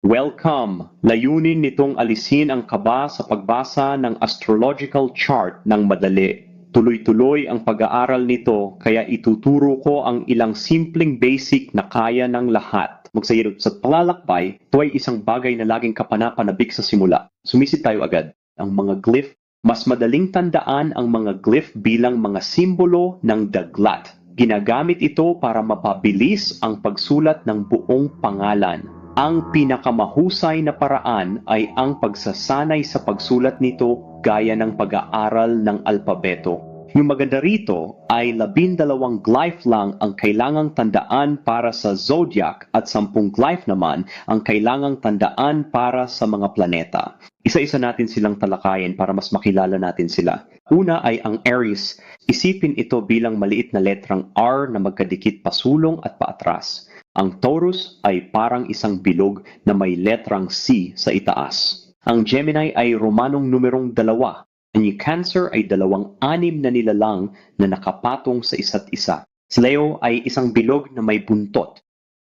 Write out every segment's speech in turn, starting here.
Welcome! Layunin nitong alisin ang kaba sa pagbasa ng astrological chart ng madali. Tuloy-tuloy ang pag-aaral nito kaya ituturo ko ang ilang simpleng basic na kaya ng lahat. Magsayod sa palalakbay, ito ay isang bagay na laging kapanapanabik sa simula. Sumisid tayo agad. Ang mga glyph, mas madaling tandaan ang mga glyph bilang mga simbolo ng daglat. Ginagamit ito para mapabilis ang pagsulat ng buong pangalan. Ang pinakamahusay na paraan ay ang pagsasanay sa pagsulat nito gaya ng pag-aaral ng alpabeto. Yung maganda rito ay 12 glyph lang ang kailangang tandaan para sa zodiac at 10 glyph naman ang kailangang tandaan para sa mga planeta. Isa-isa natin silang talakayin para mas makilala natin sila. Una ay ang Aries. Isipin ito bilang maliit na letrang R na magkadikit pasulong at paatras. Ang Taurus ay parang isang bilog na may letrang C sa itaas. Ang Gemini ay Romanong numerong 2. Ang Cancer ay 26 na nilalang na nakapatong sa isa't isa. Si Leo ay isang bilog na may buntot.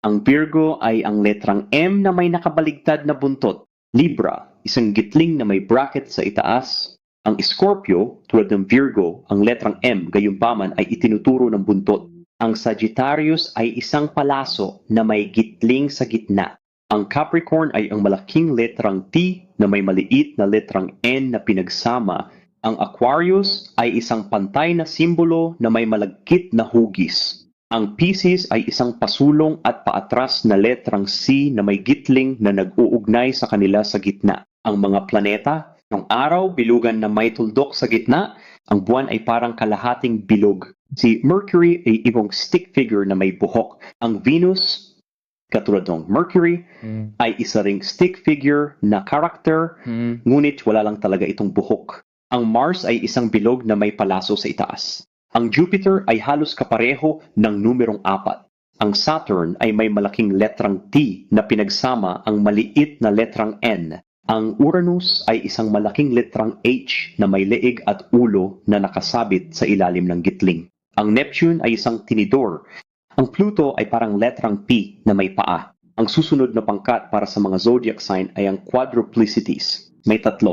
Ang Virgo ay ang letrang M na may nakabaligtad na buntot. Libra, isang gitling na may bracket sa itaas. Ang Scorpio, tulad ng Virgo, ang letrang M gayunpaman ay itinuturo ng buntot. Ang Sagittarius ay isang palaso na may gitling sa gitna. Ang Capricorn ay ang malaking letrang T na may maliit na letrang N na pinagsama. Ang Aquarius ay isang pantay na simbolo na may malagkit na hugis. Ang Pisces ay isang pasulong at paatras na letrang C na may gitling na nag-uugnay sa kanila sa gitna. Ang mga planeta, ang araw bilugan na may tuldok sa gitna, ang buwan ay parang kalahating bilog. Si Mercury ay ibang stick figure na may buhok. Ang Venus, katulad ng Mercury, ay isa ring stick figure na character, ngunit wala lang talaga itong buhok. Ang Mars ay isang bilog na may palaso sa itaas. Ang Jupiter ay halos kapareho ng numerong 4. Ang Saturn ay may malaking letrang T na pinagsama ang maliit na letrang N. Ang Uranus ay isang malaking letrang H na may leeg at ulo na nakasabit sa ilalim ng gitling. Ang Neptune ay isang tinidor. Ang Pluto ay parang letrang P na may paa. Ang susunod na pangkat para sa mga zodiac sign ay ang quadruplicities. May 3.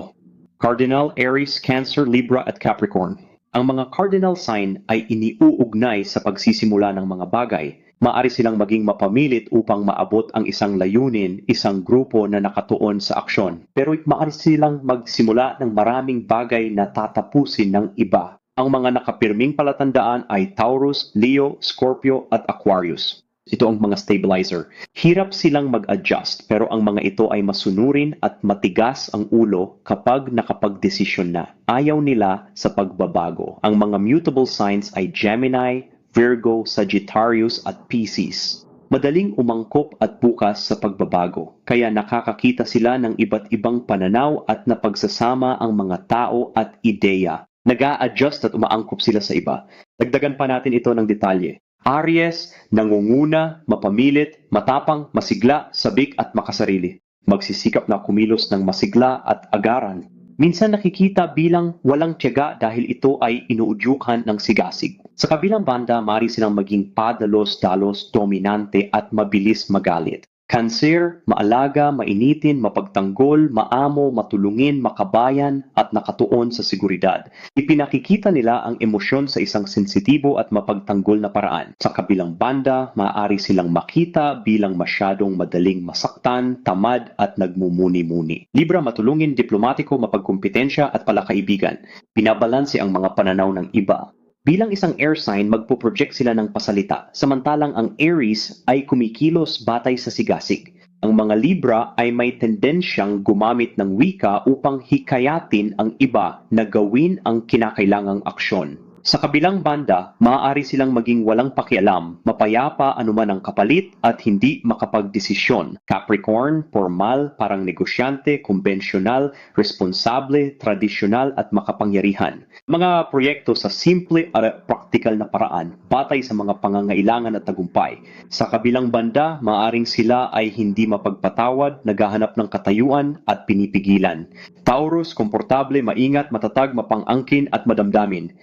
Cardinal, Aries, Cancer, Libra at Capricorn. Ang mga cardinal sign ay iniuugnay sa pagsisimula ng mga bagay. Maaari silang maging mapamilit upang maabot ang isang layunin, isang grupo na nakatuon sa aksyon. Pero maaari silang magsimula ng maraming bagay na tatapusin ng iba. Ang mga nakapirming palatandaan ay Taurus, Leo, Scorpio at Aquarius. Ito ang mga stabilizer. Hirap silang mag-adjust pero ang mga ito ay masunurin at matigas ang ulo kapag nakapagdesisyon na. Ayaw nila sa pagbabago. Ang mga mutable signs ay Gemini, Virgo, Sagittarius at Pisces. Madaling umangkop at bukas sa pagbabago, kaya nakakakita sila ng iba't ibang pananaw at napagsasama ang mga tao at ideya. Nag-a-adjust at umaangkop sila sa iba. Dagdagan pa natin ito ng detalye. Aries, nangunguna, mapamilit, matapang, masigla, sabik at makasarili. Magsisikap na kumilos ng masigla at agaran. Minsan nakikita bilang walang tiyaga dahil ito ay inuudyukan ng sigasig. Sa kabilang banda, maaari silang maging padalos-dalos, dominante at mabilis magalit. Cancer, maalaga, mainitin, mapagtanggol, maamo, matulungin, makabayan at nakatuon sa seguridad. Ipinakikita nila ang emosyon sa isang sensitibo at mapagtanggol na paraan. Sa kabilang banda, maaari silang makita bilang masyadong madaling masaktan, tamad at nagmumuni-muni. Libra, matulungin, diplomatiko, mapagkumpetensya at palakaibigan. Binabalanse ang mga pananaw ng iba. Bilang isang air sign, magpo-project sila ng pasalita, samantalang ang Aries ay kumikilos batay sa sigasig. Ang mga Libra ay may tendensyang gumamit ng wika upang hikayatin ang iba na gawin ang kinakailangang aksyon. Sa kabilang banda, maaari silang maging walang pakialam, mapayapa anuman ang kapalit at hindi makapagdesisyon. Capricorn, formal, parang negosyante, konbensyonal, responsable, tradisyonal at makapangyarihan. Mga proyekto sa simple at praktikal na paraan, batay sa mga pangangailangan at tagumpay. Sa kabilang banda, maaaring sila ay hindi mapagpatawad, naghahanap ng katayuan at pinipigilan. Taurus, komportable, maingat, matatag, mapang-angkin at madamdamin.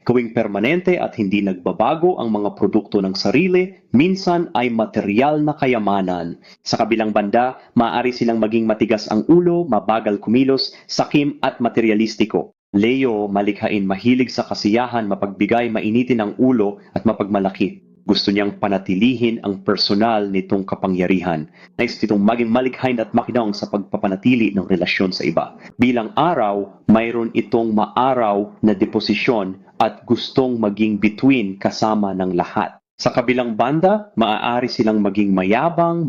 Gawing permanente at hindi nagbabago ang mga produkto ng sarili, minsan ay material na kayamanan. Sa kabilang banda, maaari silang maging matigas ang ulo, mabagal kumilos, sakim at materialistiko. Leo, malikhain, mahilig sa kasiyahan, mapagbigay, mainitin ang ulo at mapagmalaki. Gusto niyang panatilihin ang personal nitong kapangyarihan. Nais nitong maging malikhain at makinang sa pagpapanatili ng relasyon sa iba. Bilang araw, mayroon itong maaraw na deposisyon at gustong maging between kasama ng lahat. Sa kabilang banda, maaari silang maging mayabang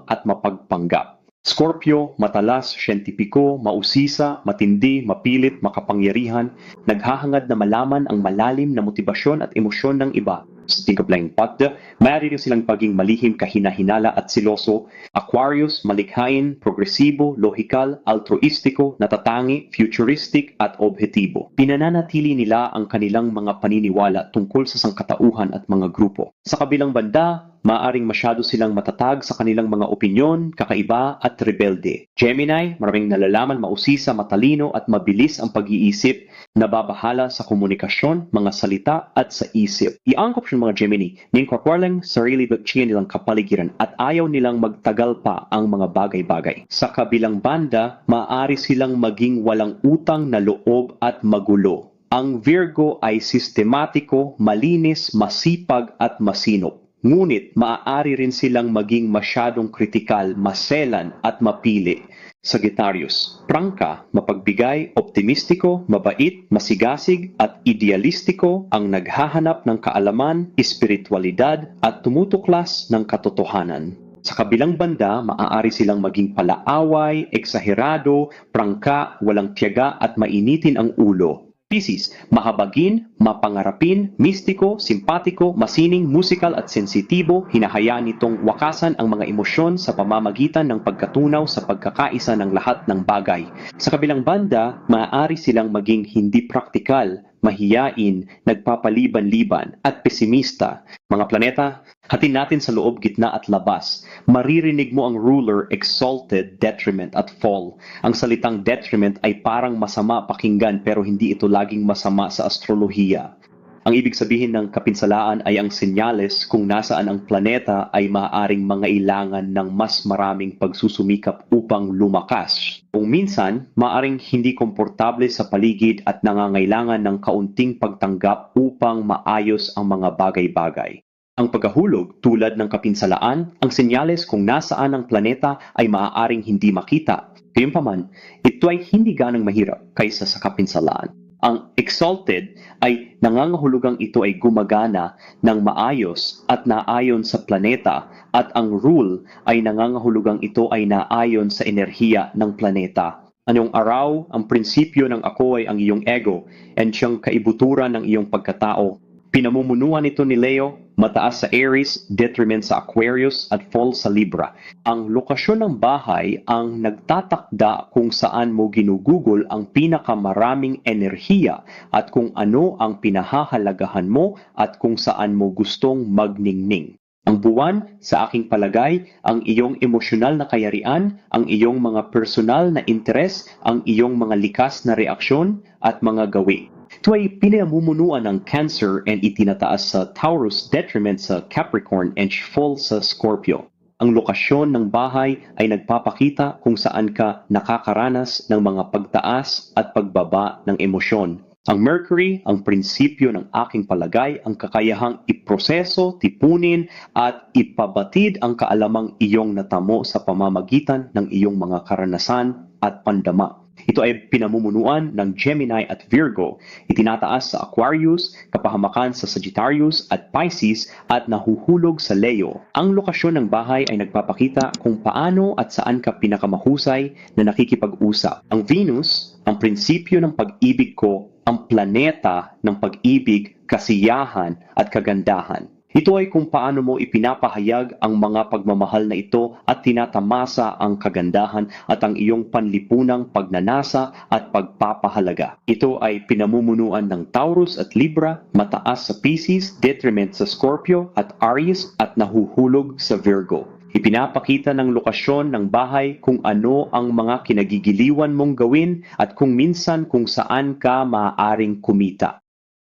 at mapagpanggap. Scorpio, matalas, siyentipiko, mausisa, matindi, mapilit, makapangyarihan, naghahangad na malaman ang malalim na motibasyon at emosyon ng iba. Sa tingkaplang patda, mayroon din silang paging malihim, kahina-hinala at siloso. Aquarius, malikhain, progresibo, lohikal, altruistiko, natatangi, futuristic at objetibo. Pinananatili nila ang kanilang mga paniniwala tungkol sa sangkatauhan at mga grupo. Sa kabilang banda, maaring masyado silang matatag sa kanilang mga opinyon, kakaiba at rebelde. Gemini, maraming nalalaman, mausisa, matalino at mabilis ang pag-iisip, nababahala sa komunikasyon, mga salita at sa isip. Iangkop siya mga Gemini, ningkwakwarlang sarili bakchiyan nilang kapaligiran at ayaw nilang magtagal pa ang mga bagay-bagay. Sa kabilang banda, maaari silang maging walang utang na loob at magulo. Ang Virgo ay sistematiko, malinis, masipag at masinop. Ngunit maaari rin silang maging masyadong kritikal, maselan at mapili. Sagittarius, prangka, mapagbigay, optimistiko, mabait, masigasig at idealistiko ang naghahanap ng kaalaman, espiritualidad at tumutuklas ng katotohanan. Sa kabilang banda, maaari silang maging palaaway, eksaherado, prangka, walang tiyaga at mainitin ang ulo. Piscis, mahabagin, mapangarapin, mistiko, simpatiko, masining, musikal at sensitibo, hinahayaan nitong wakasan ang mga emosyon sa pamamagitan ng pagkatunaw sa pagkakaisa ng lahat ng bagay. Sa kabilang banda, maaari silang maging hindi praktikal, mahiyain, nagpapaliban-liban at pesimista. Mga planeta, hatin natin sa loob, gitna at labas. Maririnig mo ang ruler, exalted, detriment at fall. Ang salitang detriment ay parang masama pakinggan pero hindi ito laging masama sa astrolohiya. Ang ibig sabihin ng kapinsalaan ay ang senyales kung nasaan ang planeta ay maaaring mangailangan ng mas maraming pagsusumikap upang lumakas. Kung minsan, maaaring hindi komportable sa paligid at nangangailangan ng kaunting pagtanggap upang maayos ang mga bagay-bagay. Ang pagkahulog, tulad ng kapinsalaan, ang senyales kung nasaan ang planeta ay maaaring hindi makita. Gayunpaman, ito ay hindi ganang mahirap kaysa sa kapinsalaan. Ang exalted ay nangangahulugang ito ay gumagana ng maayos at naayon sa planeta at ang rule ay nangangahulugang ito ay naayon sa enerhiya ng planeta. Anong araw, ang prinsipyo ng ako ay ang iyong ego and siyang kaibuturan ng iyong pagkatao. Pinamumunuan ito ni Leo, mataas sa Aries, detriment sa Aquarius at fall sa Libra. Ang lokasyon ng bahay ang nagtatakda kung saan mo ginugugol ang pinakamaraming enerhiya at kung ano ang pinahahalagahan mo at kung saan mo gustong magningning. Ang buwan, sa aking palagay, ang iyong emosyonal na kayarian, ang iyong mga personal na interes, ang iyong mga likas na reaksyon at mga gawi. Ito ay pinamumunuan ng Cancer and itinataas sa Taurus, detriment sa Capricorn and fall sa Scorpio. Ang lokasyon ng bahay ay nagpapakita kung saan ka nakakaranas ng mga pagtaas at pagbaba ng emosyon. Ang Mercury, ang prinsipyo ng aking palagay, ang kakayahang iproseso, tipunin at ipabatid ang kaalamang iyong natamo sa pamamagitan ng iyong mga karanasan at pandama. Ito ay pinamumunuan ng Gemini at Virgo, itinataas sa Aquarius, kapahamakan sa Sagittarius at Pisces at nahuhulog sa Leo. Ang lokasyon ng bahay ay nagpapakita kung paano at saan ka pinakamahusay na nakikipag-usap. Ang Venus, ang prinsipyo ng pag-ibig ko, ang planeta ng pag-ibig, kasiyahan at kagandahan. Ito ay kung paano mo ipinapahayag ang mga pagmamahal na ito at tinatamasa ang kagandahan at ang iyong panlipunang pagnanasa at pagpapahalaga. Ito ay pinamumunuan ng Taurus at Libra, mataas sa Pisces, detriment sa Scorpio at Aries at nahuhulog sa Virgo. Ipinapakita ng lokasyon ng bahay kung ano ang mga kinagigiliwan mong gawin at kung minsan kung saan ka maaaring kumita.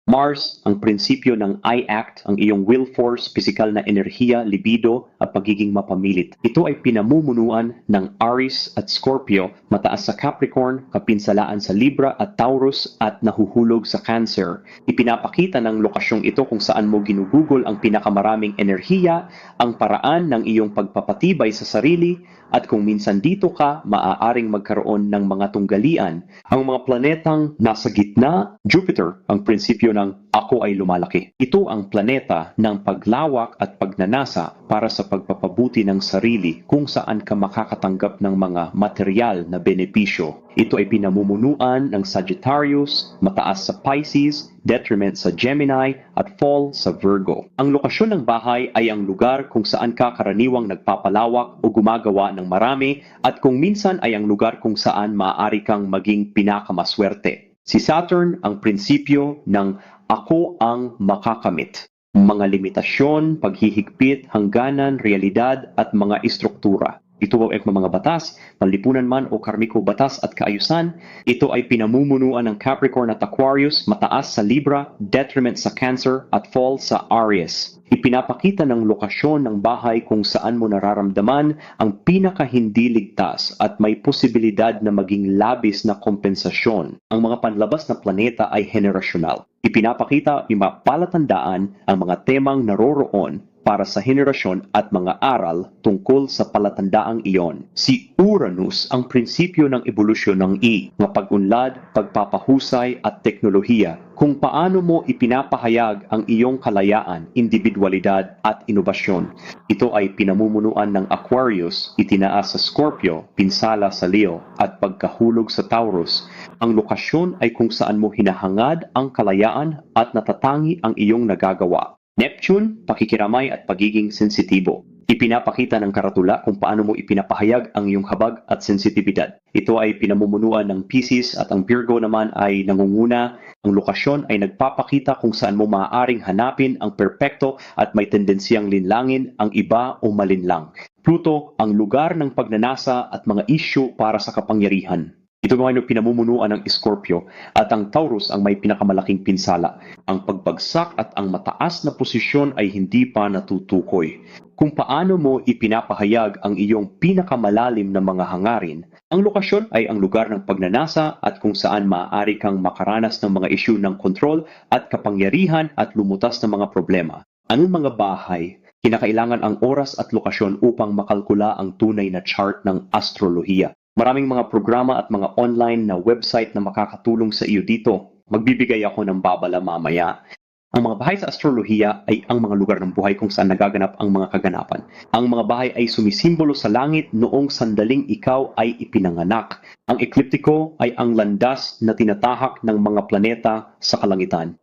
Mars, ang prinsipyo ng I-Act, ang iyong will force, pisikal na enerhiya, libido, at pagiging mapamilit. Ito ay pinamumunuan ng Aries at Scorpio, mataas sa Capricorn, kapinsalaan sa Libra at Taurus, at nahuhulog sa Cancer. Ipinapakita ng lokasyong ito kung saan mo ginugugol ang pinakamaraming enerhiya, ang paraan ng iyong pagpapatibay sa sarili, at kung minsan dito ka, maaaring magkaroon ng mga tunggalian. Ang mga planetang nasa gitna, Jupiter, ang prinsipyo ng ako ay lumalaki. Ito ang planeta ng paglawak at pagnanasa para sa pagpapabuti ng sarili kung saan ka makakatanggap ng mga material na benepisyo. Ito ay pinamumunuan ng Sagittarius, mataas sa Pisces, detriment sa Gemini, at fall sa Virgo. Ang lokasyon ng bahay ay ang lugar kung saan ka karaniwang nagpapalawak o gumagawa ng marami at kung minsan ay ang lugar kung saan maaari kang maging pinakamaswerte. Si Saturn ang prinsipyo ng ako ang makakamit. Mga limitasyon, paghihigpit, hangganan, realidad at mga istruktura. Ito ay mga batas, panlipunan man o karmiko batas at kaayusan. Ito ay pinamumunuan ng Capricorn at Aquarius, mataas sa Libra, detriment sa Cancer at fall sa Aries. Ipinapakita ng lokasyon ng bahay kung saan mo nararamdaman ang pinaka-hindi ligtas at may posibilidad na maging labis na kompensasyon. Ang mga panlabas na planeta ay henerasyonal. Ipinapakita yung mga palatandaan ang mga temang naroroon para sa henerasyon at mga aral tungkol sa palatandaang iyon. Si Uranus ang prinsipyo ng ebolusyon ng mga pag-unlad, pagpapahusay at teknolohiya kung paano mo ipinapahayag ang iyong kalayaan, individualidad at inobasyon. Ito ay pinamumunuan ng Aquarius, itinaas sa Scorpio, pinsala sa Leo at pagkahulog sa Taurus. Ang lokasyon ay kung saan mo hinahangad ang kalayaan at natatangi ang iyong nagagawa. Neptune, pakikiramay at pagiging sensitibo. Ipinapakita ng karatula kung paano mo ipinapahayag ang iyong habag at sensitibidad. Ito ay pinamumunuan ng Pisces at ang Virgo naman ay nangunguna. Ang lokasyon ay nagpapakita kung saan mo maaaring hanapin ang perpekto at may tendensiyang linlangin ang iba o malinlang. Pluto, ang lugar ng pagnanasa at mga isyu para sa kapangyarihan. Ito ngayon ang pinamumunuan ng Scorpio at ang Taurus ang may pinakamalaking pinsala. Ang pagbagsak at ang mataas na posisyon ay hindi pa natutukoy. Kung paano mo ipinapahayag ang iyong pinakamalalim na mga hangarin, ang lokasyon ay ang lugar ng pagnanasa at kung saan maaari kang makaranas ng mga isyu ng kontrol at kapangyarihan at lumutas ng mga problema. Anong mga bahay? Kinakailangan ang oras at lokasyon upang makalkula ang tunay na chart ng astrolohiya. Maraming mga programa at mga online na website na makakatulong sa iyo dito. Magbibigay ako ng babala mamaya. Ang mga bahay sa astrolohiya ay ang mga lugar ng buhay kung saan nagaganap ang mga kaganapan. Ang mga bahay ay sumisimbolo sa langit noong sandaling ikaw ay ipinanganak. Ang ekliptiko ay ang landas na tinatahak ng mga planeta sa kalangitan.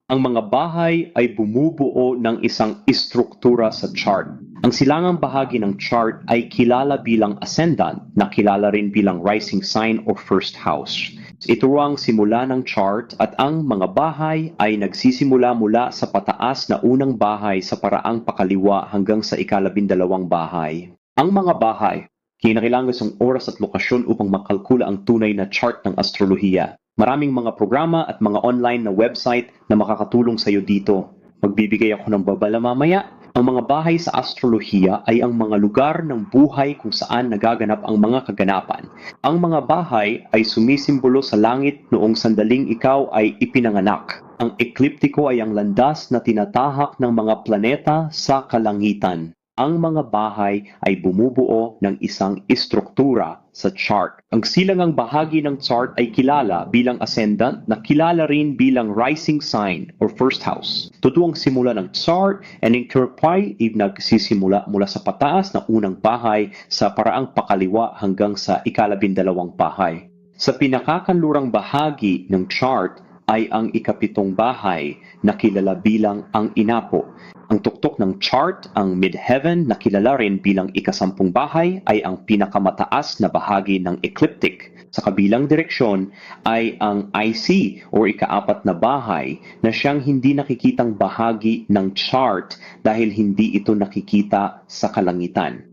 Ang mga bahay ay bumubuo ng isang istruktura sa chart. Ang silangang bahagi ng chart ay kilala bilang ascendant na kilala rin bilang rising sign o first house. Ito ang simula ng chart at ang mga bahay ay nagsisimula mula sa pataas na unang bahay sa paraang pakaliwa hanggang sa ika-12 bahay. Ang mga bahay, kinakailangan isang oras at lokasyon upang makalkula ang tunay na chart ng astrolohiya. Maraming mga programa at mga online na website na makakatulong sa iyo dito. Magbibigay ako ng babala mamaya. Ang mga bahay sa astrolohiya ay ang mga lugar ng buhay kung saan nagaganap ang mga kaganapan. Ang mga bahay ay sumisimbolo sa langit noong sandaling ikaw ay ipinanganak. Ang ekliptiko ay ang landas na tinatahak ng mga planeta sa kalangitan. Ang mga bahay ay bumubuo ng isang istruktura sa chart. Ang silangang bahagi ng chart ay kilala bilang ascendant na kilala rin bilang rising sign or first house. Totoong simula ng chart and interpay ay nagsisimula mula sa pataas na unang bahay sa paraang pakaliwa hanggang sa ika-12 bahay. Sa pinakakanlurang bahagi ng chart ay ang ika-7 bahay na kilala bilang ang inapo. Ang tuktok ng chart, ang midheaven na kilala rin bilang ika-10 bahay ay ang pinakamataas na bahagi ng ecliptic. Sa kabilang direksyon ay ang IC o ika-4 na bahay na siyang hindi nakikitang bahagi ng chart dahil hindi ito nakikita sa kalangitan.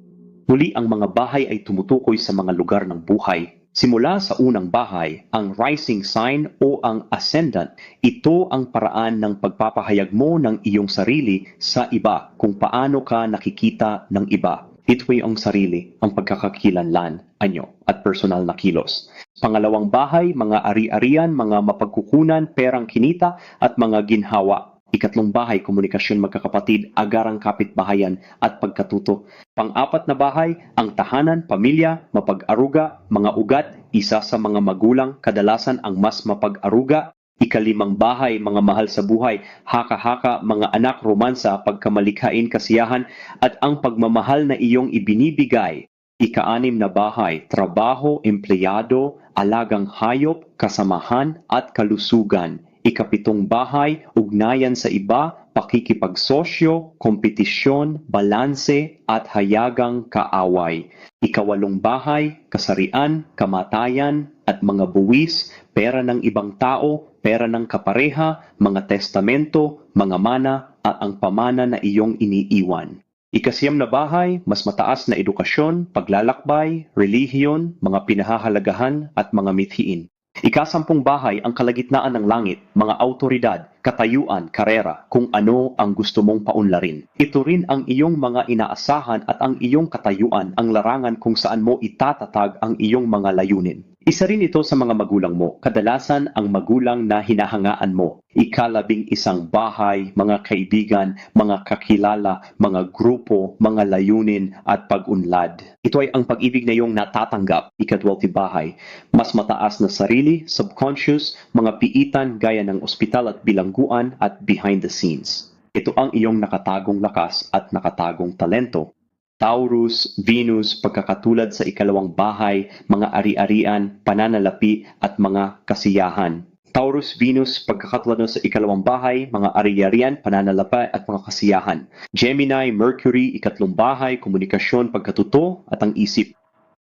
Muli ang mga bahay ay tumutukoy sa mga lugar ng buhay. Simula sa unang bahay, ang rising sign o ang ascendant, ito ang paraan ng pagpapahayag mo ng iyong sarili sa iba kung paano ka nakikita ng iba. Ito ay ang sarili, ang pagkakakilanlan, anyo, at personal na kilos. Pangalawang bahay, mga ari-arian, mga mapagkukunan, perang kinita, at mga ginhawa. Ikatlong bahay, komunikasyon magkakapatid, agarang kapitbahayan at pagkatuto. Pang-apat na bahay, ang tahanan, pamilya, mapag-aruga, mga ugat, isa sa mga magulang, kadalasan ang mas mapag-aruga. Ikalimang bahay, mga mahal sa buhay, haka-haka, mga anak, romansa, pagkamalikhain, kasiyahan, at ang pagmamahal na iyong ibinibigay. Ika-anim na bahay, trabaho, empleyado, alagang hayop, kasamahan, at kalusugan. Ikapitong bahay, ugnayan sa iba, pakikipagsosyo, kompetisyon, balanse, at hayagang kaaway. Ikawalong bahay, kasarian, kamatayan, at mga buwis, pera ng ibang tao, pera ng kapareha, mga testamento, mga mana, at ang pamana na iyong iniiwan. Ikasiyam na bahay, mas mataas na edukasyon, paglalakbay, relihiyon, mga pinahahalagahan, at mga mithiin. Ikasampung bahay, ang kalagitnaan ng langit, mga autoridad, katayuan, karera, kung ano ang gusto mong paunlarin. Ito rin ang iyong mga inaasahan at ang iyong katayuan, ang larangan kung saan mo itatatag ang iyong mga layunin. Isa rin ito sa mga magulang mo, kadalasan ang magulang na hinahangaan mo. Ikalabing-isang bahay, mga kaibigan, mga kakilala, mga grupo, mga layunin at pag-unlad. Ito ay ang pag-ibig na iyong natatanggap. Ikadwalti bahay, mas mataas na sarili, subconscious, mga piitan gaya ng ospital at bilangguan at behind the scenes. Ito ang iyong nakatagong lakas at nakatagong talento. Taurus, Venus, pagkakatulad sa ikalawang bahay, mga ari-arian, pananalapi at mga kasiyahan. Taurus, Venus, pagkakatulad sa ikalawang bahay, mga ari-arian, pananalapi at mga kasiyahan. Gemini, Mercury, ikatlong bahay, komunikasyon, pagkatuto at ang isip.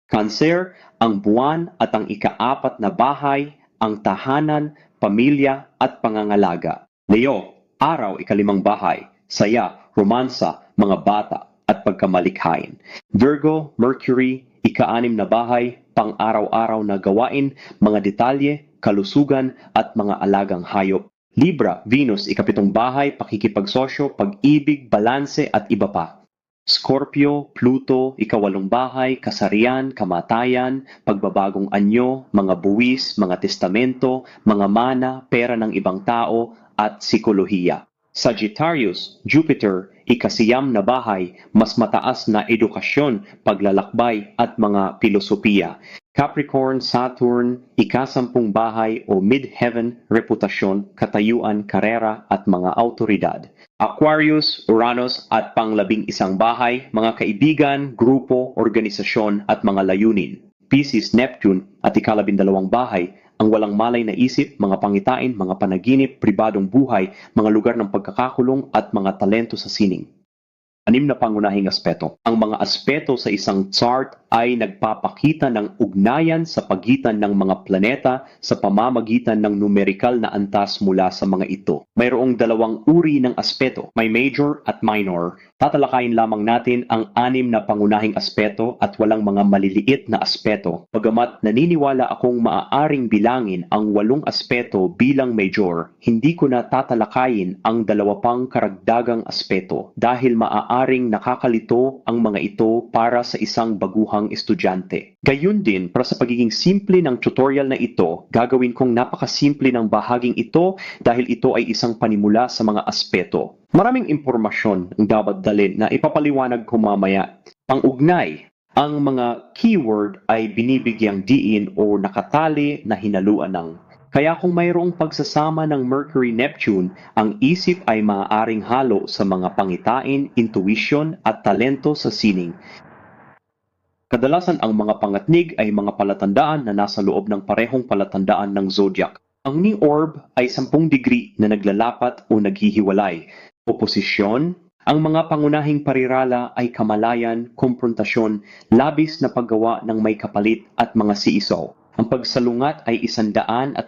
Cancer, ang buwan at ang ikaapat na bahay, ang tahanan, pamilya at pangangalaga. Leo, araw, ikalimang bahay, saya, romansa, mga bata, at pagkamalikhain. Virgo, Mercury, ika-anim na bahay, pang-araw-araw na gawain, mga detalye, kalusugan, at mga alagang hayop. Libra, Venus, ikapitong bahay, pakikipagsosyo, pag-ibig, balanse, at iba pa. Scorpio, Pluto, ikawalong bahay, kasarian, kamatayan, pagbabagong anyo, mga buwis, mga testamento, mga mana, pera ng ibang tao, at psikolohiya. Sagittarius, Jupiter, ikasiyam na bahay, mas mataas na edukasyon, paglalakbay at mga filosofiya. Capricorn, Saturn, ikasampung bahay o mid-heaven, reputasyon, katayuan, karera at mga autoridad. Aquarius, Uranus at pang-11 bahay, mga kaibigan, grupo, organisasyon at mga layunin. Pisces, Neptune at ika-12 bahay, ang walang malay na isip, mga pangitain, mga panaginip, pribadong buhay, mga lugar ng pagkakakulong at mga talento sa sining. 6 na pangunahing aspeto. Ang mga aspeto sa isang chart ay nagpapakita ng ugnayan sa pagitan ng mga planeta sa pamamagitan ng numerikal na antas mula sa mga ito. Mayroong dalawang uri ng aspeto, may major at minor. Tatalakayin lamang natin ang 6 na pangunahing aspeto at walang mga maliliit na aspeto. Bagamat naniniwala akong maaaring bilangin ang 8 aspeto bilang major, hindi ko na tatalakayin ang 2 pang karagdagang aspeto dahil maaaring nakakalito ang mga ito para sa isang baguhang estudyante. Gayun din, para sa pagiging simple ng tutorial na ito, gagawin kong napakasimple ng bahaging ito dahil ito ay isang panimula sa mga aspeto. Maraming impormasyon ang dapat dalhin na ipapaliwanag ko mamaya. Pang-ugnay, ang mga keyword ay binibigyang diin o nakatali na hinaluan ng. Kaya kung mayroong pagsasama ng Mercury-Neptune, ang isip ay maaaring halo sa mga pangitain, intuition at talento sa sining. Kadalasan ang mga pangatnig ay mga palatandaan na nasa loob ng parehong palatandaan ng zodiac. Ang ni orb ay 10 degree na naglalapat o naghihiwalay. Oposisyon, ang mga pangunahing parirala ay kamalayan, komprontasyon, labis na paggawa ng may kapalit at mga siisaw. Ang pagsalungat ay 180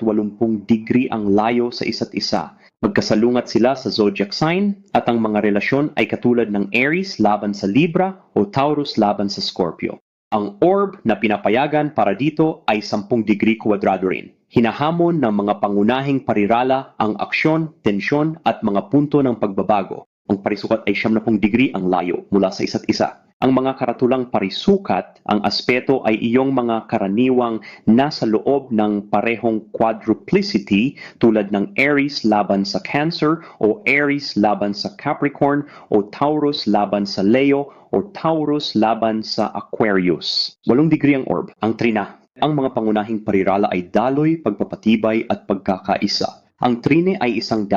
degree ang layo sa isa't isa. Magkasalungat sila sa zodiac sign at ang mga relasyon ay katulad ng Aries laban sa Libra o Taurus laban sa Scorpio. Ang orb na pinapayagan para dito ay 10 degree kwadrado rin. Hinahamon ng mga pangunahing parirala ang aksyon, tensyon at mga punto ng pagbabago. Ang parisukat ay 70 degree ang layo mula sa isa't isa. Ang mga karatulang parisukat, ang aspeto ay iyong mga karaniwang nasa loob ng parehong quadruplicity tulad ng Aries laban sa Cancer o Aries laban sa Capricorn o Taurus laban sa Leo o Taurus laban sa Aquarius. 8 degree ang orb, ang trina. Ang mga pangunahing parirala ay daloy, pagpapatibay at pagkakaisa. Ang trine ay 120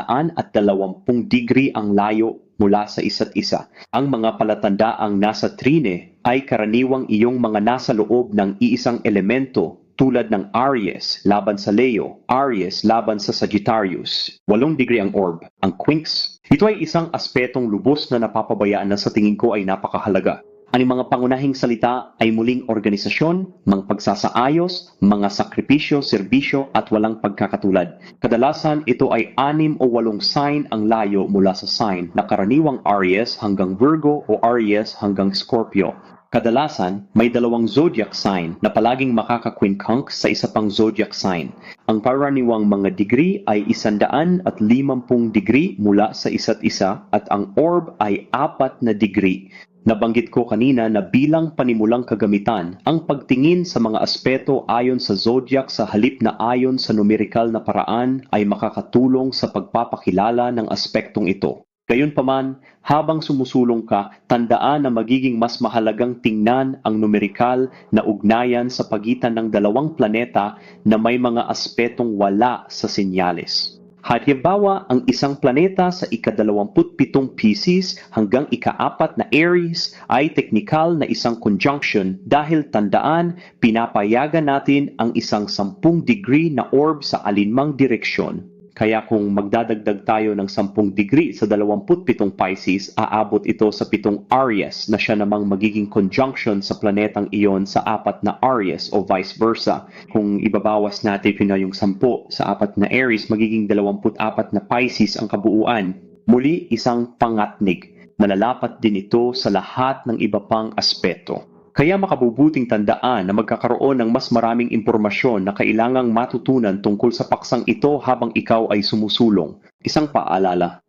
degree ang layo mula sa isa't isa. Ang mga palatandaang nasa trine ay karaniwang iyong mga nasa loob ng iisang elemento tulad ng Aries laban sa Leo, Aries laban sa Sagittarius. 8 degree ang orb, ang quinx. Ito ay isang aspetong lubos na napapabayaan na sa tingin ko ay napakahalaga. Ang mga pangunahing salita ay muling organisasyon, mga pagsasaayos, mga sakripisyo, serbisyo at walang pagkakatulad. Kadalasan ito ay 6 o 8 sign ang layo mula sa sign na karaniwang Aries hanggang Virgo o Aries hanggang Scorpio. Kadalasan, may 2 zodiac sign na palaging makaka-quincunx sa isa pang zodiac sign. Ang karaniwang mga degree ay 150 degree mula sa isa't isa at ang orb ay 4 na degree. Nabanggit ko kanina na bilang panimulang kagamitan, ang pagtingin sa mga aspeto ayon sa zodiac sa halip na ayon sa numerikal na paraan ay makakatulong sa pagpapakilala ng aspektong ito. Gayunpaman, habang sumusulong ka, tandaan na magiging mas mahalagang tingnan ang numerikal na ugnayan sa pagitan ng 2 planeta na may mga aspetong wala sa senyales. Halimbawa, ang isang planeta sa ika-27 Pisces hanggang ika-4 na Aries ay teknikal na isang conjunction dahil tandaan, pinapayagan natin ang isang 10 degree na orb sa alinmang direksyon. Kaya kung magdadagdag tayo ng 10 degree sa 27 Pisces, aabot ito sa 7 Aries na siya namang magiging conjunction sa planetang iyon sa 4 na Aries o vice versa. Kung ibabawas natin yung 10 sa 4 na Aries, magiging 24 na Pisces ang kabuuan. Muli, isang pangatnig. Nalalapat din ito sa lahat ng iba pang aspeto. Kaya makabubuting tandaan na magkakaroon ng mas maraming impormasyon na kailangang matutunan tungkol sa paksang ito habang ikaw ay sumusulong. Isang paalala,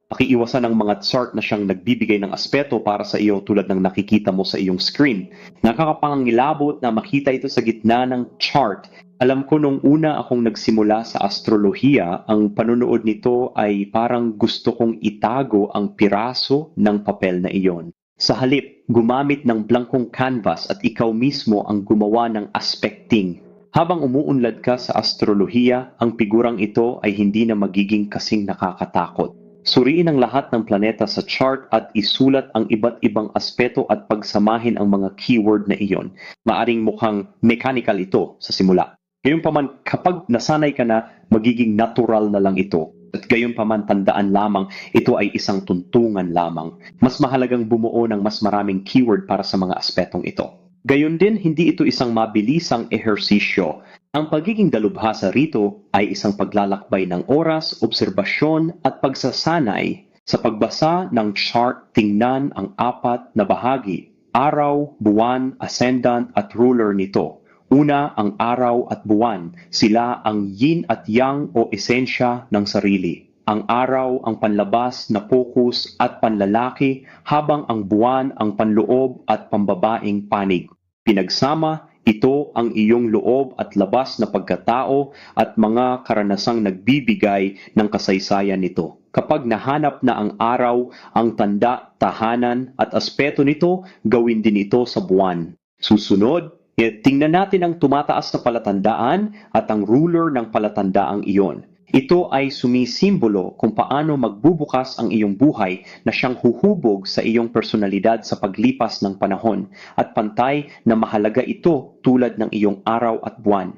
pakiiwasan ng mga chart na siyang nagbibigay ng aspeto para sa iyo tulad ng nakikita mo sa iyong screen. Nakakapangilabot na makita ito sa gitna ng chart. Alam ko nung una akong nagsimula sa astrolohiya, ang panunood nito ay parang gusto kong itago ang piraso ng papel na iyon. Sa halip, gumamit ng blankong canvas at ikaw mismo ang gumawa ng aspecting. Habang umuunlad ka sa astrolohiya, ang figurang ito ay hindi na magiging kasing nakakatakot. Suriin ang lahat ng planeta sa chart at isulat ang iba't ibang aspeto at pagsamahin ang mga keyword na iyon. Maaring mukhang mechanical ito sa simula. Gayunpaman, kapag nasanay ka na, magiging natural na lang ito. At gayunpaman, tandaan lamang, ito ay isang tuntungan lamang. Mas mahalagang bumuo ng mas maraming keyword para sa mga aspetong ito. Gayon din, hindi ito isang mabilisang ehersisyo. Ang pagiging dalubhasa rito ay isang paglalakbay ng oras, obserbasyon at pagsasanay. Sa pagbasa ng chart, tingnan ang 4 na bahagi, araw, buwan, ascendant at ruler nito. Una, ang araw at buwan. Sila ang yin at yang o esensya ng sarili. Ang araw ang panlabas na focus at panlalaki, habang ang buwan ang panloob at pambabaing panig. Pinagsama, ito ang iyong loob at labas na pagkatao at mga karanasang nagbibigay ng kasaysayan nito. Kapag nahanap na ang araw, ang tanda, tahanan at aspeto nito, gawin din ito sa buwan. Susunod, tingnan natin ang tumataas na palatandaan at ang ruler ng palatandaang iyon. Ito ay sumisimbolo kung paano magbubukas ang iyong buhay na siyang huhubog sa iyong personalidad sa paglipas ng panahon at pantay na mahalaga ito tulad ng iyong araw at buwan.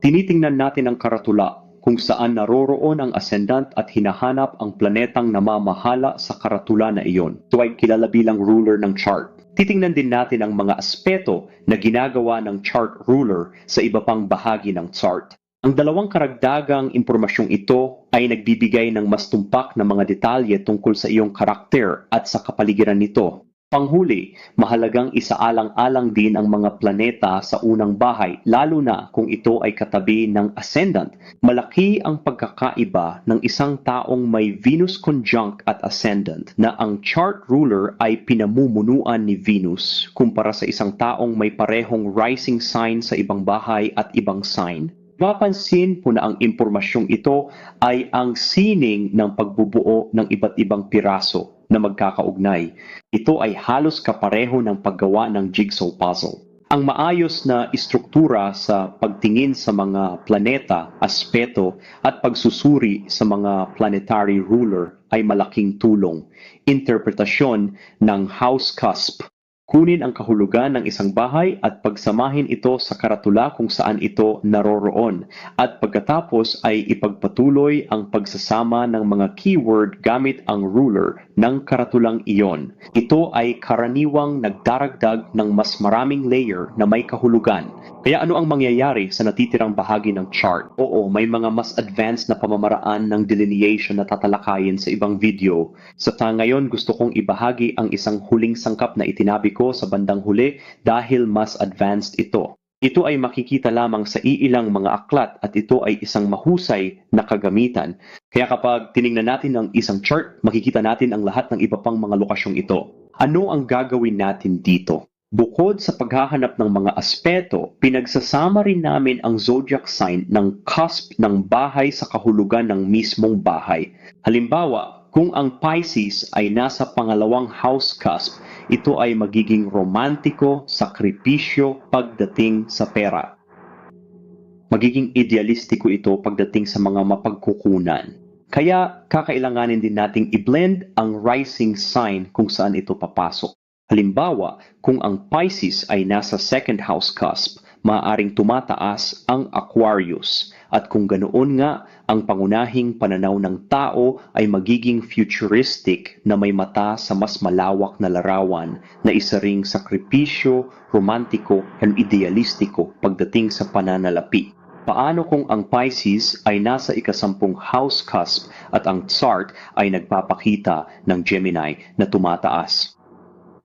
Tinitingnan natin ang karatula kung saan naroroon ang ascendant at hinahanap ang planetang namamahala sa karatula na iyon. Ito ay kilala bilang ruler ng chart. Titingnan din natin ang mga aspeto na ginagawa ng chart ruler sa iba pang bahagi ng chart. Ang 2 karagdagang impormasyong ito ay nagbibigay ng mas tumpak na mga detalye tungkol sa iyong karakter at sa kapaligiran nito. Panghuli, mahalagang isaalang-alang din ang mga planeta sa unang bahay, lalo na kung ito ay katabi ng ascendant. Malaki ang pagkakaiba ng isang taong may Venus conjunct at ascendant na ang chart ruler ay pinamumunuan ni Venus kumpara sa isang taong may parehong rising sign sa ibang bahay at ibang sign. Mapansin po na ang impormasyong ito ay ang sining ng pagbubuo ng iba't ibang piraso na magkakaugnay. Ito ay halos kapareho ng paggawa ng jigsaw puzzle. Ang maayos na istruktura sa pagtingin sa mga planeta, aspeto at pagsusuri sa mga planetary ruler ay malaking tulong. Interpretasyon ng house cusp. Kunin ang kahulugan ng isang bahay at pagsamahin ito sa karatula kung saan ito naroroon at pagkatapos ay ipagpatuloy ang pagsasama ng mga keyword gamit ang ruler ng karatulang iyon. Ito ay karaniwang nagdaragdag ng mas maraming layer na may kahulugan. Kaya ano ang mangyayari sa natitirang bahagi ng chart? Oo, may mga mas advanced na pamamaraan ng delineation na tatalakayin sa ibang video. Sa ngayon gusto kong ibahagi ang isang huling sangkap na itinabi ko sa bandang huli dahil mas advanced ito. Ito ay makikita lamang sa iilang mga aklat at ito ay isang mahusay na kagamitan. Kaya kapag tiningnan natin ang isang chart, makikita natin ang lahat ng iba pang mga lokasyong ito. Ano ang gagawin natin dito? Bukod sa paghahanap ng mga aspeto, pinagsasama rin namin ang zodiac sign ng cusp ng bahay sa kahulugan ng mismong bahay. Halimbawa, kung ang Pisces ay nasa pangalawang house cusp, ito ay magiging romantiko, sakripisyo pagdating sa pera. Magiging idealistiko ito pagdating sa mga mapagkukunan. Kaya kakailanganin din nating i-blend ang rising sign kung saan ito papasok. Halimbawa, kung ang Pisces ay nasa second house cusp, maaaring tumataas ang Aquarius. At kung ganoon nga, ang pangunahing pananaw ng tao ay magiging futuristic na may mata sa mas malawak na larawan na isa ring sakripisyo, romantiko, and idealistiko pagdating sa pananalapi. Paano kung ang Pisces ay nasa ikasampung house cusp at ang chart ay nagpapakita ng Gemini na tumataas?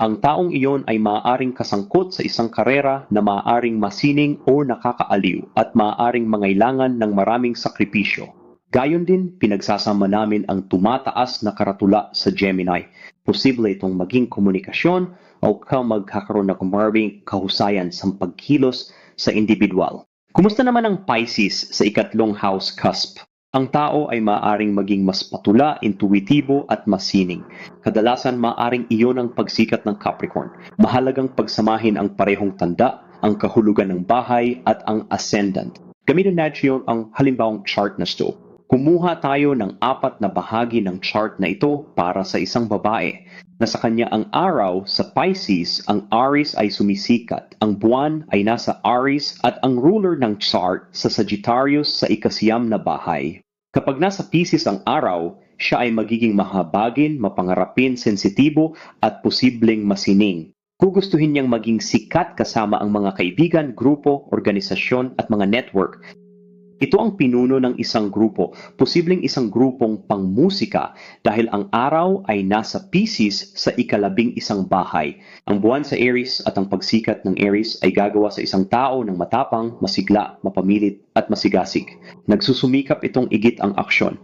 Ang taong iyon ay maaaring kasangkot sa isang karera na maaaring masining o nakakaaliw at maaaring mangailangan ng maraming sakripisyo. Gayon din, pinagsasama namin ang tumataas na karatula sa Gemini. Posible itong maging komunikasyon o magkakaroon ng maraming kahusayan sa pagkilos sa individual. Kumusta naman ang Pisces sa ikatlong house cusp? Ang tao ay maaaring maging mas patula, intuitibo at masining. Kadalasan maaaring iyon ang pagsikat ng Capricorn. Mahalagang pagsamahin ang parehong tanda, ang kahulugan ng bahay at ang ascendant. Gamitin natin ang halimbawang chart na ito. Kumuha tayo ng 4 na bahagi ng chart na ito para sa isang babae. Nasa kanya ang araw sa Pisces, ang Aries ay sumisikat. Ang buwan ay nasa Aries at ang ruler ng chart sa Sagittarius sa ikasiyam na bahay. Kapag nasa Pisces ang araw, siya ay magiging mahabagin, mapangarapin, sensitibo at posibleng masining. Gugustuhin niyang maging sikat kasama ang mga kaibigan, grupo, organisasyon at mga network. Ito ang pinuno ng isang grupo, posibleng isang grupong pangmusika dahil ang araw ay nasa Pisces sa ikalabing isang bahay. Ang buwan sa Aries at ang pagsikat ng Aries ay gagawa sa isang tao ng matapang, masigla, mapamilit at masigasig. Nagsusumikap itong igit ang aksyon.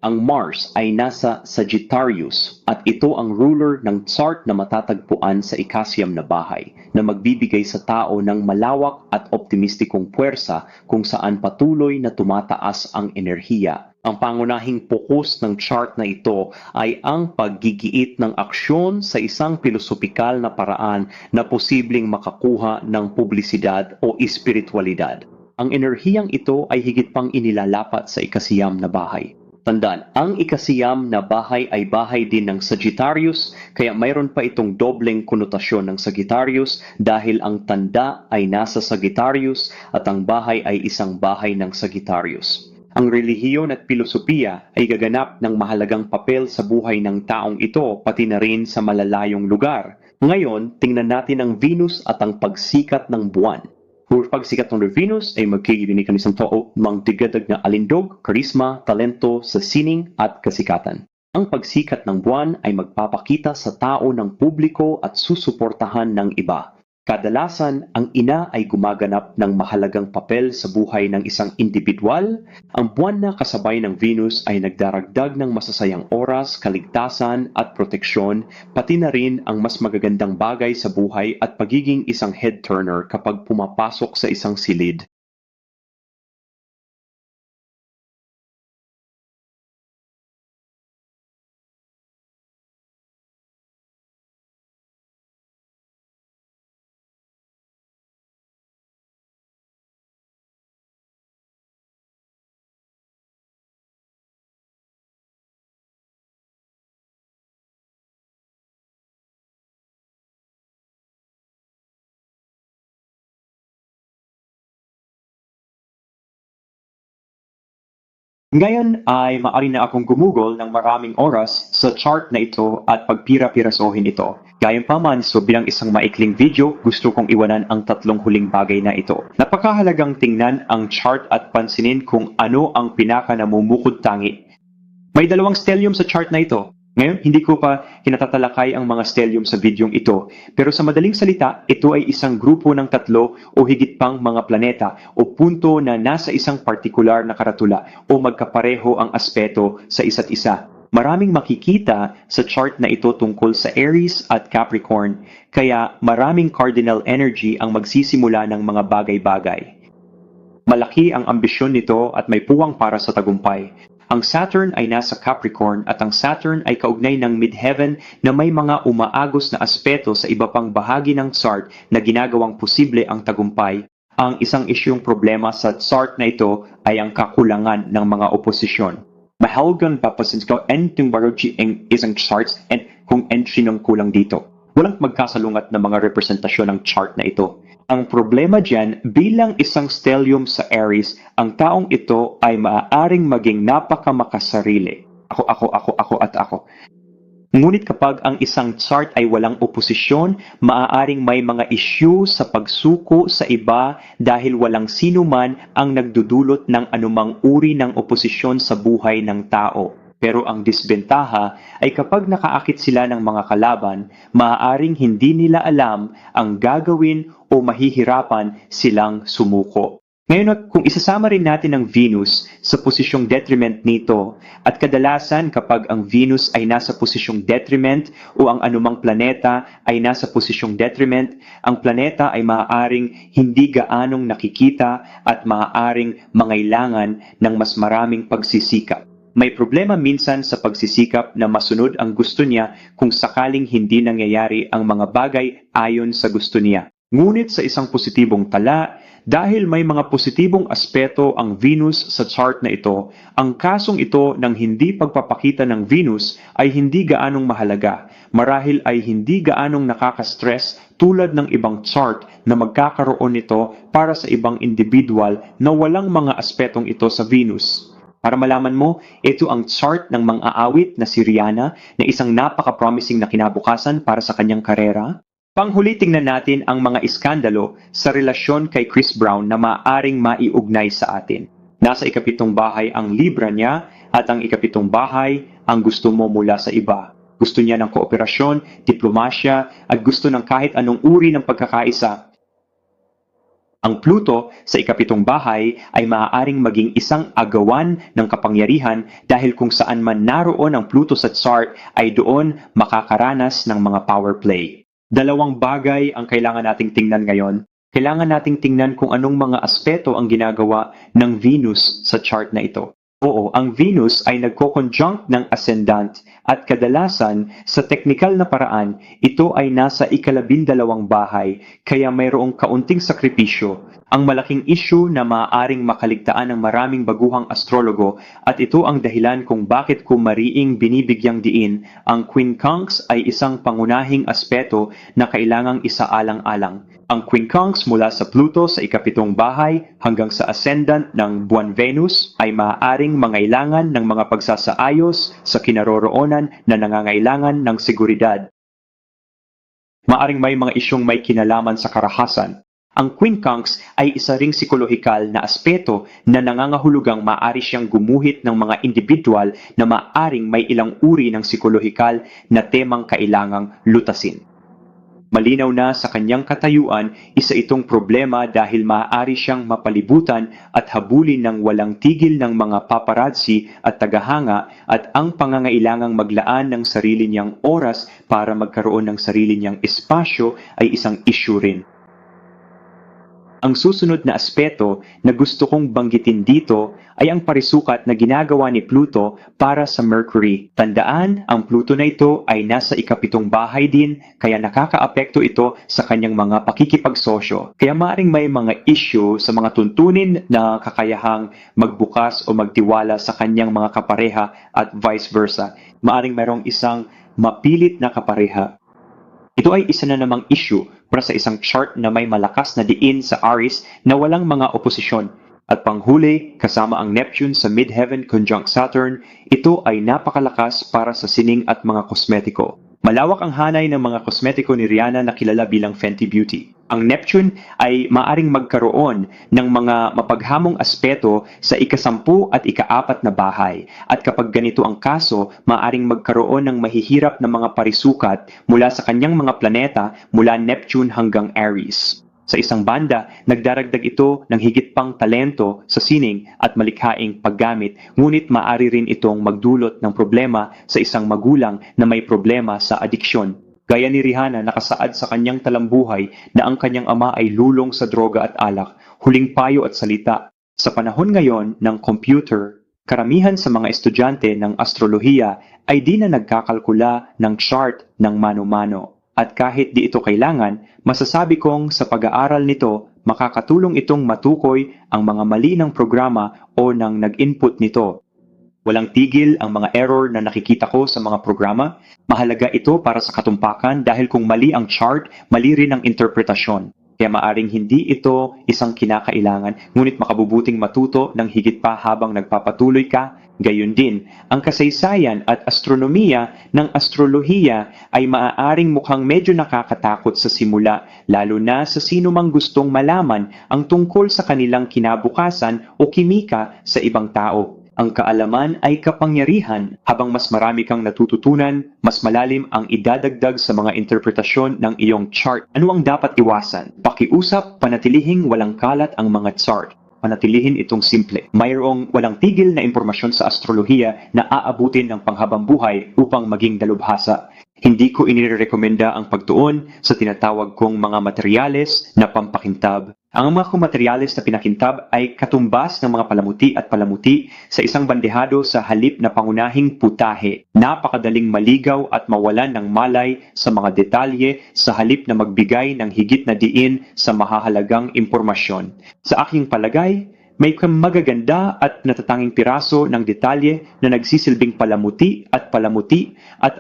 Ang Mars ay nasa Sagittarius at ito ang ruler ng chart na matatagpuan sa ikasyam na bahay na magbibigay sa tao ng malawak at optimistikong puwersa kung saan patuloy na tumataas ang enerhiya. Ang pangunahing pokus ng chart na ito ay ang paggigiit ng aksyon sa isang pilosopikal na paraan na posibleng makakuha ng publisidad o espiritualidad. Ang enerhiyang ito ay higit pang inilalapat sa ikasiyam na bahay. Tandaan, ang ikasiyam na bahay ay bahay din ng Sagittarius, kaya mayroon pa itong dobleng konotasyon ng Sagittarius dahil ang tanda ay nasa Sagittarius at ang bahay ay isang bahay ng Sagittarius. Ang relihiyon at pilosopiya ay gaganap ng mahalagang papel sa buhay ng taong ito pati na rin sa malalayong lugar. Ngayon, tingnan natin ang Venus at ang pagsikat ng buwan. Kung pagsikat ng Venus ay magkikirinig kami sa tao ng tigadag na alindog, karisma, talento sa sining at kasikatan. Ang pagsikat ng buwan ay magpapakita sa tao ng publiko at susuportahan ng iba. Kadalasan, ang ina ay gumaganap ng mahalagang papel sa buhay ng isang individual. Ang buwan na kasabay ng Venus ay nagdaragdag ng masasayang oras, kaligtasan at proteksyon, pati na rin ang mas magagandang bagay sa buhay at pagiging isang head-turner kapag pumapasok sa isang silid. Ngayon ay maaari na akong gumugol ng maraming oras sa chart na ito at pagpira-pirasohin ito. Gayunpaman, so bilang isang maikling video, gusto kong iwanan ang tatlong huling bagay na ito. Napakahalagang tingnan ang chart at pansinin kung ano ang pinaka namumukod tangi. May dalawang stellium sa chart na ito. Ngayon, hindi ko pa kinatatalakay ang mga stellium sa videong ito, pero sa madaling salita, ito ay isang grupo ng tatlo o higit pang mga planeta o punto na nasa isang partikular na karatula o magkapareho ang aspeto sa isa't isa. Maraming makikita sa chart na ito tungkol sa Aries at Capricorn, kaya maraming cardinal energy ang magsisimula ng mga bagay-bagay. Malaki ang ambisyon nito at may puwang para sa tagumpay. Ang Saturn ay nasa Capricorn at ang Saturn ay kaugnay ng midheaven na may mga umaagos na aspeto sa iba pang bahagi ng chart na ginagawang posible ang tagumpay. Ang isang isyung problema sa chart na ito ay ang kakulangan ng mga oposisyon. Mahalagang papasin ko enteng baruji ang isang charts and kung entry ng kulang dito. Walang magkasalungat na mga representasyon ng chart na ito. Ang problema diyan, bilang isang stellium sa Aries, ang taong ito ay maaaring maging napakamakasarili. Ako at ako. Ngunit kapag ang isang chart ay walang oposisyon, maaaring may mga issue sa pagsuko sa iba dahil walang sino man ang nagdudulot ng anumang uri ng oposisyon sa buhay ng tao. Pero ang disbentaha ay kapag nakaakit sila ng mga kalaban, maaaring hindi nila alam ang gagawin o mahihirapan silang sumuko. Ngayon, kung isasama rin natin ang Venus sa posisyong detriment nito, at kadalasan kapag ang Venus ay nasa posisyong detriment o ang anumang planeta ay nasa posisyong detriment, ang planeta ay maaaring hindi gaanong nakikita at maaaring mangailangan ng mas maraming pagsisikap. May problema minsan sa pagsisikap na masunod ang gusto niya kung sakaling hindi nangyayari ang mga bagay ayon sa gusto niya. Ngunit sa isang positibong tala, dahil may mga positibong aspeto ang Venus sa chart na ito, ang kasong ito ng hindi pagpapakita ng Venus ay hindi gaanong mahalaga. Marahil ay hindi gaanong nakaka-stress tulad ng ibang chart na magkakaroon nito para sa ibang individual na walang mga aspetong ito sa Venus. Para malaman mo, ito ang chart ng mang-aawit na si Rihanna na isang napaka-promising na kinabukasan para sa kanyang karera. Panghuli, tingnan natin ang mga iskandalo sa relasyon kay Chris Brown na maaaring maiugnay sa atin. Nasa ikapitong bahay ang Libra niya at ang ikapitong bahay ang gusto mo mula sa iba. Gusto niya ng kooperasyon, diplomasya at gusto ng kahit anong uri ng pagkakaisa. Ang Pluto sa ikapitong bahay ay maaaring maging isang agawan ng kapangyarihan dahil kung saan man naroon ang Pluto sa chart ay doon makakaranas ng mga power play. Dalawang bagay ang kailangan nating tingnan ngayon. Kailangan nating tingnan kung anong mga aspeto ang ginagawa ng Venus sa chart na ito. Oo, ang Venus ay nagko-conjunct ng ascendant at kadalasan sa teknikal na paraan, ito ay nasa ikalabindalawang bahay kaya mayroong kaunting sakripisyo. Ang malaking issue na maaaring makaligtaan ng maraming baguhang astrologo at ito ang dahilan kung bakit ko mariing binibigyang diin, ang quincunx ay isang pangunahing aspeto na kailangang isaalang-alang. Ang quincunx mula sa Pluto sa ikapitong bahay hanggang sa ascendant ng buwan Venus ay maaaring mangailangan ng mga pagsasaayos sa kinaroroonan na nangangailangan ng seguridad. Maaring may mga isyong may kinalaman sa karahasan. Ang quincunx ay isa ring psikolohikal na aspeto na nangangahulugang maaari siyang gumuhit ng mga individual na maaring may ilang uri ng psikolohikal na temang kailangang lutasin. Malinaw na sa kanyang katayuan, isa itong problema dahil maaari siyang mapalibutan at habulin ng walang tigil ng mga paparazzi at tagahanga at ang pangangailangang maglaan ng sarili niyang oras para magkaroon ng sarili niyang espasyo ay isang issue rin. Ang susunod na aspeto na gusto kong banggitin dito ay ang parisukat na ginagawa ni Pluto para sa Mercury. Tandaan, ang Pluto na ito ay nasa ikapitong bahay din, kaya nakakaapekto ito sa kanyang mga pakikipagsosyo. Kaya maaring may mga issue sa mga tuntunin na kakayahang magbukas o magtiwala sa kanyang mga kapareha at vice versa. Maaring mayroong isang mapilit na kapareha. Ito ay isa na namang issue para sa isang chart na may malakas na diin sa Aries na walang mga oposisyon. At panghuli, kasama ang Neptune sa Midheaven conjunct Saturn, ito ay napakalakas para sa sining at mga kosmetiko. Malawak ang hanay ng mga kosmetiko ni Rihanna na kilala bilang Fenty Beauty. Ang Neptune ay maaring magkaroon ng mga mapaghamong aspeto sa ika-10 at ika-4 na bahay. At kapag ganito ang kaso, maaring magkaroon ng mahihirap na mga parisukat mula sa kanyang mga planeta mula Neptune hanggang Aries. Sa isang banda, nagdaragdag ito ng higit pang talento sa sining at malikhaing paggamit, ngunit maaari rin itong magdulot ng problema sa isang magulang na may problema sa adiksyon. Gaya ni Rihanna, nakasaad sa kanyang talambuhay na ang kanyang ama ay lulong sa droga at alak, huling payo at salita. Sa panahon ngayon ng computer, karamihan sa mga estudyante ng astrolohiya ay di na nagkakalkula ng chart ng mano-mano. At kahit di ito kailangan, masasabi kong sa pag-aaral nito, makakatulong itong matukoy ang mga mali ng programa o ng nag-input nito. Walang tigil ang mga error na nakikita ko sa mga programa. Mahalaga ito para sa katumpakan dahil kung mali ang chart, mali rin ang interpretasyon. Kaya maaring hindi ito isang kinakailangan, ngunit makabubuting matuto ng higit pa habang nagpapatuloy ka. Gayon din, ang kasaysayan at astronomiya ng astrolohiya ay maaaring mukhang medyo nakakatakot sa simula, lalo na sa sino mang gustong malaman ang tungkol sa kanilang kinabukasan o kimika sa ibang tao. Ang kaalaman ay kapangyarihan. Habang mas marami kang natututunan, mas malalim ang idadagdag sa mga interpretasyon ng iyong chart. Ano ang dapat iwasan? Pakiusap, panatilihing walang kalat ang mga chart. Panatilihin itong simple. Mayroong walang tigil na impormasyon sa astrolohiya na aabutin ng panghabang buhay upang maging dalubhasa. Hindi ko inirekomenda ang pagtuon sa tinatawag kong mga materyales na pampakintab. Ang mga materyales na pinakintab ay katumbas ng mga palamuti at palamuti sa isang bandehado sa halip na pangunahing putahe. Napakadaling maligaw at mawalan ng malay sa mga detalye sa halip na magbigay ng higit na diin sa mahahalagang impormasyon. Sa aking palagay, may magaganda at natatanging piraso ng detalye na nagsisilbing palamuti at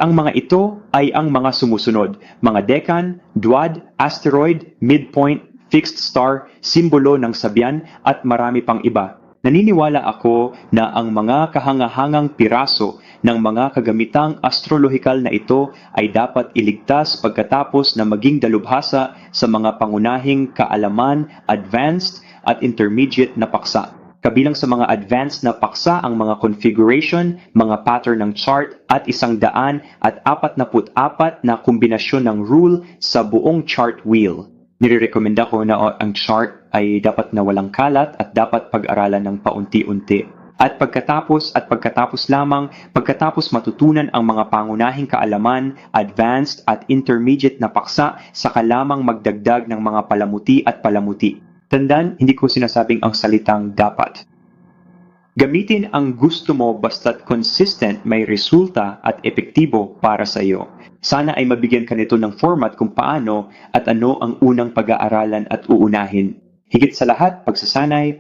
ang mga ito ay ang mga sumusunod: mga decan, duad, asteroid, midpoint, fixed star, simbolo ng sabyan at marami pang iba. Naniniwala ako na ang mga kahangahangang piraso ng mga kagamitang astrolohikal na ito ay dapat iligtas pagkatapos na maging dalubhasa sa mga pangunahing kaalaman, advanced at intermediate na paksa. Kabilang sa mga advanced na paksa ang mga configuration, mga pattern ng chart at 144 na kombinasyon ng rule sa buong chart wheel. Nirekomenda ko na ang chart ay dapat na walang kalat at dapat pag-aralan ng paunti-unti. At pagkatapos matutunan ang mga pangunahing kaalaman, advanced at intermediate na paksa, saka lamang magdagdag ng mga palamuti at palamuti. Tandaan, hindi ko sinasabing ang salitang dapat. Gamitin ang gusto mo basta't consistent, may resulta at epektibo para sa iyo. Sana ay mabigyan ka nito ng format kung paano at ano ang unang pag-aaralan at uunahin. Higit sa lahat, pagsasanay.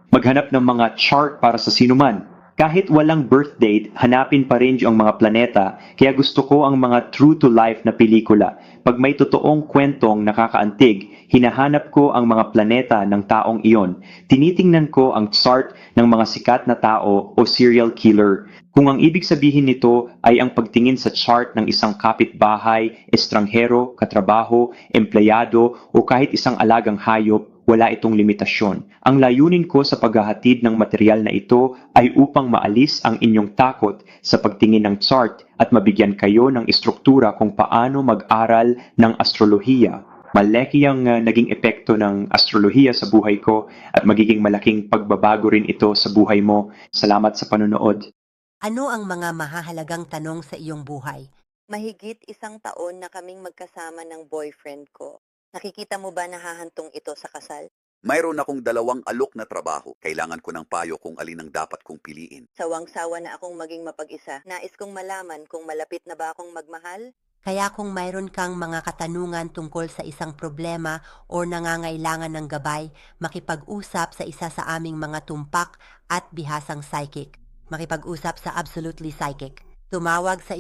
Maghanap ng mga chart para sa sinuman. Kahit walang birth date, hanapin pa rin ang mga planeta, kaya gusto ko ang mga true-to-life na pelikula. Pag may totoong kwentong nakakaantig, hinahanap ko ang mga planeta ng taong iyon. Tinitingnan ko ang chart ng mga sikat na tao o serial killer. Kung ang ibig sabihin nito ay ang pagtingin sa chart ng isang kapitbahay, estranghero, katrabaho, empleyado o kahit isang alagang hayop, wala itong limitasyon. Ang layunin ko sa paghahatid ng material na ito ay upang maalis ang inyong takot sa pagtingin ng chart at mabigyan kayo ng istruktura kung paano mag-aral ng astrolohiya. Malaki ang naging epekto ng astrolohiya sa buhay ko at magiging malaking pagbabago rin ito sa buhay mo. Salamat sa panonood. Ano ang mga mahahalagang tanong sa iyong buhay? Mahigit 1 taon na kaming magkasama ng boyfriend ko. Nakikita mo ba nahahantong ito sa kasal? Mayroon akong 2 alok na trabaho. Kailangan ko ng payo kung alin ang dapat kong piliin. Sawang-sawa na akong maging mapag-isa. Nais kong malaman kung malapit na ba akong magmahal? Kaya kung mayroon kang mga katanungan tungkol sa isang problema o nangangailangan ng gabay, makipag-usap sa isa sa aming mga tumpak at bihasang psychic. Makipag-usap sa Absolutely Psychic. Tumawag sa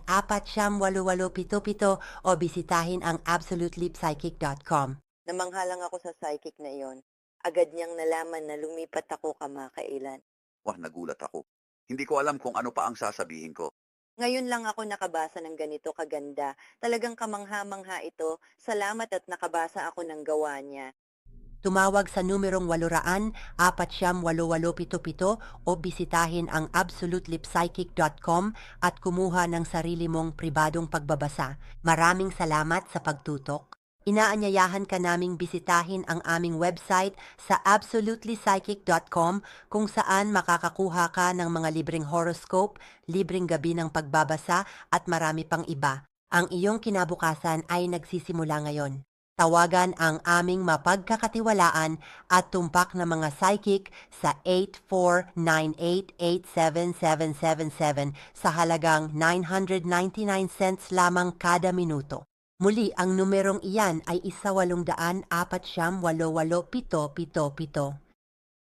1-800-488-7777 o bisitahin ang absolutelypsychic.com. Namangha lang ako sa psychic na iyon. Agad niyang nalaman na lumipat ako kamakailan. Wah, nagulat ako. Hindi ko alam kung ano pa ang sasabihin ko. Ngayon lang ako nakabasa ng ganito kaganda. Talagang kamangha-mangha ito. Salamat at nakabasa ako ng gawa niya. Tumawag sa numerong 800-488-7777 o bisitahin ang absolutelypsychic.com at kumuha ng sarili mong pribadong pagbabasa. Maraming salamat sa pagtutok. Inaanyayahan ka naming bisitahin ang aming website sa absolutelypsychic.com kung saan makakakuha ka ng mga libreng horoscope, libreng gabi ng pagbabasa at marami pang iba. Ang iyong kinabukasan ay nagsisimula ngayon. Tawagan ang aming mapagkakatiwalaan at tumpak na mga psychic sa 84988777 sa halagang 999 cents lamang kada minuto. Muli, ang numerong iyan ay 1-800-488-7777.